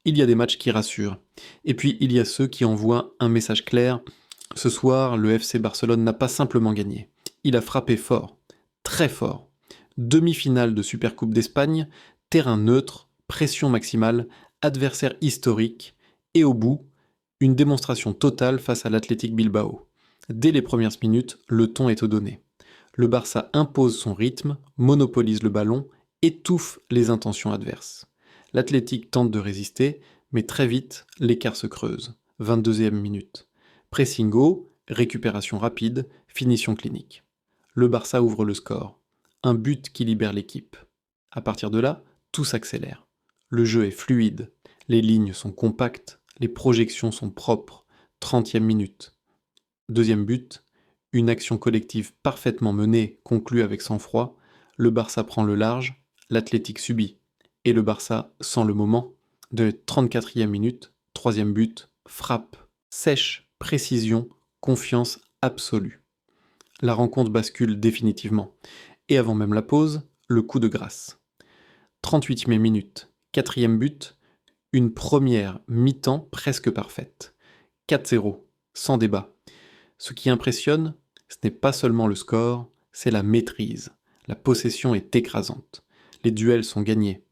Il y a des matchs qui rassurent. Et puis il y a ceux qui envoient un message clair. Ce soir, le FC Barcelone n'a pas simplement gagné. Il a frappé fort. Très fort. Demi-finale de Supercoupe d'Espagne, terrain neutre, pression maximale, adversaire historique, et au bout, une démonstration totale face à l'Athletic Bilbao. Dès les premières minutes, le ton est au donné. Le Barça impose son rythme, monopolise le ballon, étouffe les intentions adverses. L'Athletic tente de résister, mais très vite, l'écart se creuse. 22e minute. Pressing haut, récupération rapide, finition clinique. Le Barça ouvre le score. Un but qui libère l'équipe. À partir de là, tout s'accélère. Le jeu est fluide, les lignes sont compactes, les projections sont propres. 30e minute. Deuxième but, une action collective parfaitement menée conclut avec sang-froid. Le Barça prend le large, l'Athletic subit. Et le Barça sent le moment. De 34e minute, troisième but, frappe, sèche, précision, confiance absolue. La rencontre bascule définitivement. Et avant même la pause, le coup de grâce. 38e minute, quatrième but, une première mi-temps presque parfaite. 4-0, sans débat. Ce qui impressionne, ce n'est pas seulement le score, c'est la maîtrise. La possession est écrasante. Les duels sont gagnés.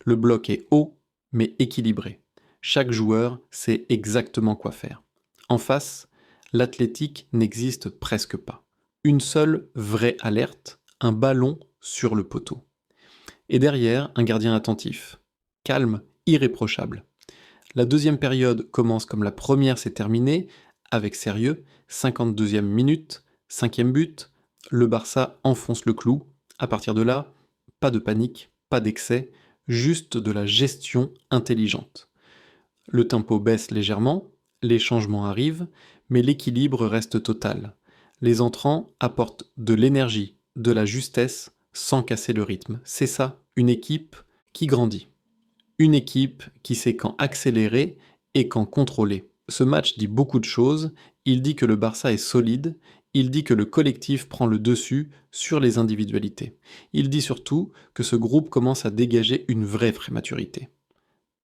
Le bloc est haut, mais équilibré. Chaque joueur sait exactement quoi faire. En face, l'Athletic n'existe presque pas. Une seule vraie alerte, un ballon sur le poteau. Et derrière, un gardien attentif. Calme, irréprochable. La deuxième période commence comme la première s'est terminée, avec sérieux, 52e minute, cinquième but, le Barça enfonce le clou. À partir de là, pas de panique, pas d'excès, juste de la gestion intelligente. Le tempo baisse légèrement, les changements arrivent, mais l'équilibre reste total. Les entrants apportent de l'énergie, de la justesse, sans casser le rythme. C'est ça, une équipe qui grandit. Une équipe qui sait quand accélérer et quand contrôler. Ce match dit beaucoup de choses, il dit que le Barça est solide, il dit que le collectif prend le dessus sur les individualités. Il dit surtout que ce groupe commence à dégager une vraie maturité.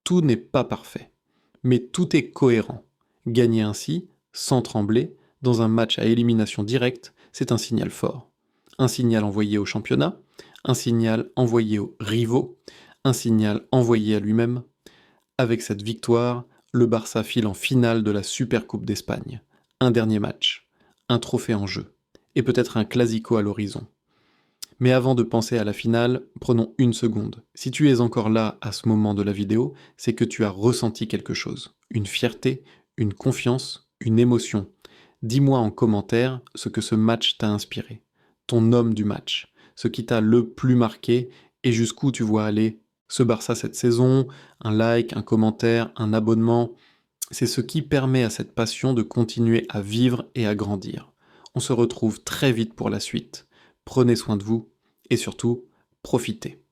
Tout n'est pas parfait, mais tout est cohérent. Gagner ainsi, sans trembler, dans un match à élimination directe, c'est un signal fort. Un signal envoyé au championnat, un signal envoyé aux rivaux, un signal envoyé à lui-même. Avec cette victoire, le Barça file en finale de la Supercoupe d'Espagne. Un dernier match, un trophée en jeu, et peut-être un classico à l'horizon. Mais avant de penser à la finale, prenons une seconde. Si tu es encore là à ce moment de la vidéo, c'est que tu as ressenti quelque chose. Une fierté, une confiance, une émotion. Dis-moi en commentaire ce que ce match t'a inspiré. Ton homme du match. Ce qui t'a le plus marqué et jusqu'où tu vois aller ce Barça cette saison. Un like, un commentaire, un abonnement. C'est ce qui permet à cette passion de continuer à vivre et à grandir. On se retrouve très vite pour la suite. Prenez soin de vous et surtout, profitez.